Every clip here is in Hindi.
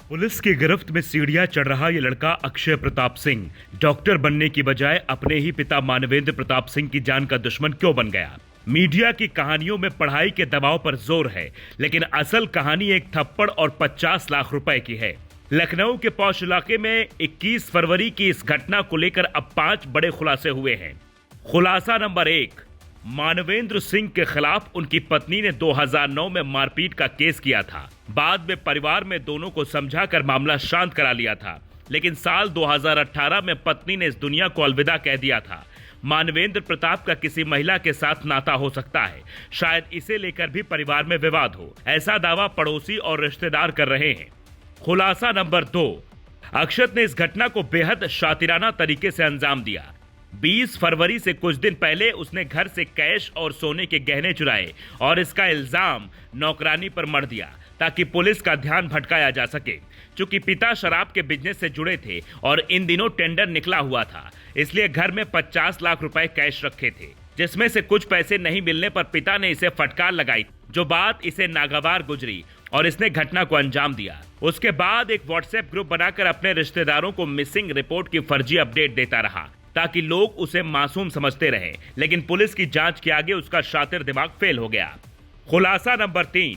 पुलिस की गिरफ्त में सीढ़ियां चढ़ रहा ये लड़का अक्षय प्रताप सिंह डॉक्टर बनने की बजाय अपने ही पिता मानवेंद्र प्रताप सिंह की जान का दुश्मन क्यों बन गया। मीडिया की कहानियों में पढ़ाई के दबाव पर जोर है, लेकिन असल कहानी एक थप्पड़ और 50 लाख रुपए की है। लखनऊ के पौष इलाके में 21 फरवरी की इस घटना को लेकर अब 5 बड़े खुलासे हुए हैं। खुलासा नंबर 1, मानवेंद्र सिंह के खिलाफ उनकी पत्नी ने 2009 में मारपीट का केस किया था। बाद में परिवार में दोनों को समझाकर मामला शांत करा लिया था, लेकिन साल 2018 में पत्नी ने इस दुनिया को अलविदा कह दिया था। मानवेंद्र प्रताप का किसी महिला के साथ नाता हो सकता है, शायद इसे लेकर भी परिवार में विवाद हो, ऐसा दावा पड़ोसी और रिश्तेदार कर रहे हैं। खुलासा नंबर 2, अक्षत ने इस घटना को बेहद शातिराना तरीके से अंजाम दिया। 20 फरवरी से कुछ दिन पहले उसने घर से कैश और सोने के गहने चुराए और इसका इल्जाम नौकरानी पर मढ़ दिया ताकि पुलिस का ध्यान भटकाया जा सके। चूंकि पिता शराब के बिजनेस से जुड़े थे और इन दिनों टेंडर निकला हुआ था, इसलिए घर में 50 लाख रुपए कैश रखे थे, जिसमें से कुछ पैसे नहीं मिलने पर पिता ने इसे फटकार लगाई, जो बात इसे नागवार गुजरी और इसने घटना को अंजाम दिया। उसके बाद एक व्हाट्सएप ग्रुप बनाकर अपने रिश्तेदारों को मिसिंग रिपोर्ट की फर्जी अपडेट देता रहा ताकि लोग उसे मासूम समझते रहे, लेकिन पुलिस की जांच के आगे उसका शातिर दिमाग फेल हो गया। खुलासा नंबर 3,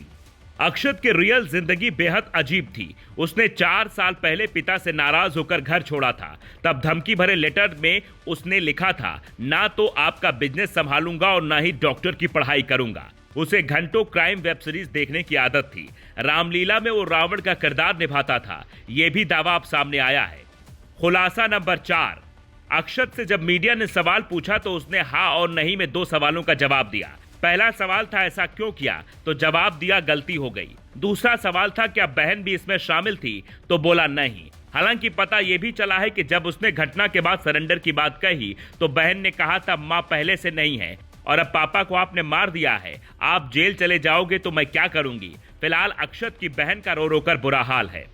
अक्षत की रियल जिंदगी बेहद अजीब थी। उसने 4 साल पहले पिता से नाराज होकर घर छोड़ा था। तब धमकी भरे लेटर में उसने लिखा था, ना तो आपका बिजनेस संभालूंगा और ना ही डॉक्टर की पढ़ाई करूंगा। उसे घंटों क्राइम वेब सीरीज देखने की आदत थी। रामलीला में वो रावण का किरदार निभाता था, यह भी दावा अब सामने आया है। खुलासा नंबर 4, अक्षत से जब मीडिया ने सवाल पूछा तो उसने हाँ और नहीं में 2 सवालों का जवाब दिया। पहला सवाल था ऐसा क्यों किया, तो जवाब दिया गलती हो गई। दूसरा सवाल था क्या बहन भी इसमें शामिल थी, तो बोला नहीं। हालांकि पता यह भी चला है कि जब उसने घटना के बाद सरेंडर की बात कही तो बहन ने कहा था मां पहले से नहीं है और अब पापा को आपने मार दिया है, आप जेल चले जाओगे तो मैं क्या करूंगी। फिलहाल अक्षत की बहन का रो रो कर बुरा हाल है।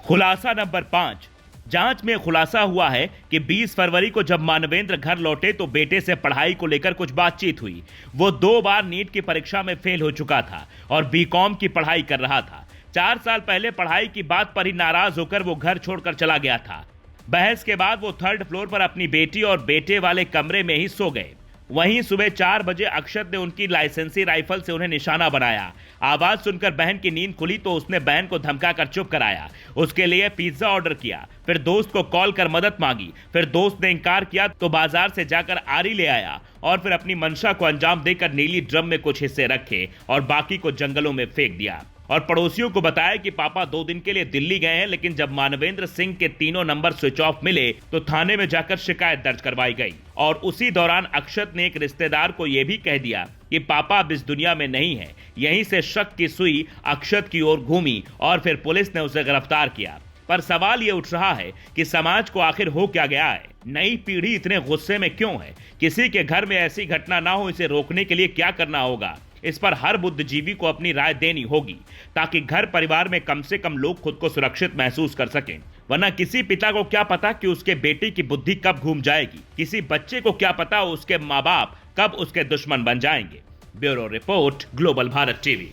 खुलासा नंबर 5, जांच में खुलासा हुआ है कि 20 फरवरी को जब मानवेंद्र घर लौटे तो बेटे से पढ़ाई को लेकर कुछ बातचीत हुई। वो 2 बार नीट की परीक्षा में फेल हो चुका था और बीकॉम की पढ़ाई कर रहा था। 4 साल पहले पढ़ाई की बात पर ही नाराज होकर वो घर छोड़कर चला गया था। बहस के बाद वो 3rd फ्लोर पर अपनी बेटी और बेटे वाले कमरे में ही सो गए। वहीं सुबह 4 बजे अक्षत ने उनकी लाइसेंसी राइफल से उन्हें निशाना बनाया। आवाज सुनकर बहन की नींद खुली तो उसने बहन को धमकाकर चुप कराया, उसके लिए पिज्जा ऑर्डर किया, फिर दोस्त को कॉल कर मदद मांगी। फिर दोस्त ने इंकार किया तो बाजार से जाकर आरी ले आया और फिर अपनी मंशा को अंजाम देकर नीली ड्रम में कुछ हिस्से रखे और बाकी को जंगलों में फेंक दिया और पड़ोसियों को बताया कि पापा 2 दिन के लिए दिल्ली गए हैं। लेकिन जब मानवेंद्र सिंह के तीनों नंबर स्विच ऑफ मिले तो थाने में जाकर शिकायत दर्ज करवाई गई और उसी दौरान अक्षत ने एक रिश्तेदार को यह भी कह दिया कि पापा अब इस दुनिया में नहीं है। यहीं से शक की सुई अक्षत की ओर घूमी और फिर पुलिस ने उसे गिरफ्तार किया। पर सवाल यह उठ रहा है कि समाज को आखिर हो क्या गया है, नई पीढ़ी इतने गुस्से में क्यों है। किसी के घर में ऐसी घटना ना हो, इसे रोकने के लिए क्या करना होगा, इस पर हर बुद्धिजीवी को अपनी राय देनी होगी ताकि घर परिवार में कम से कम लोग खुद को सुरक्षित महसूस कर सकें। वरना किसी पिता को क्या पता कि उसके बेटी की बुद्धि कब घूम जाएगी, किसी बच्चे को क्या पता उसके माँ बाप कब उसके दुश्मन बन जाएंगे। Bureau report, global Bharat TV.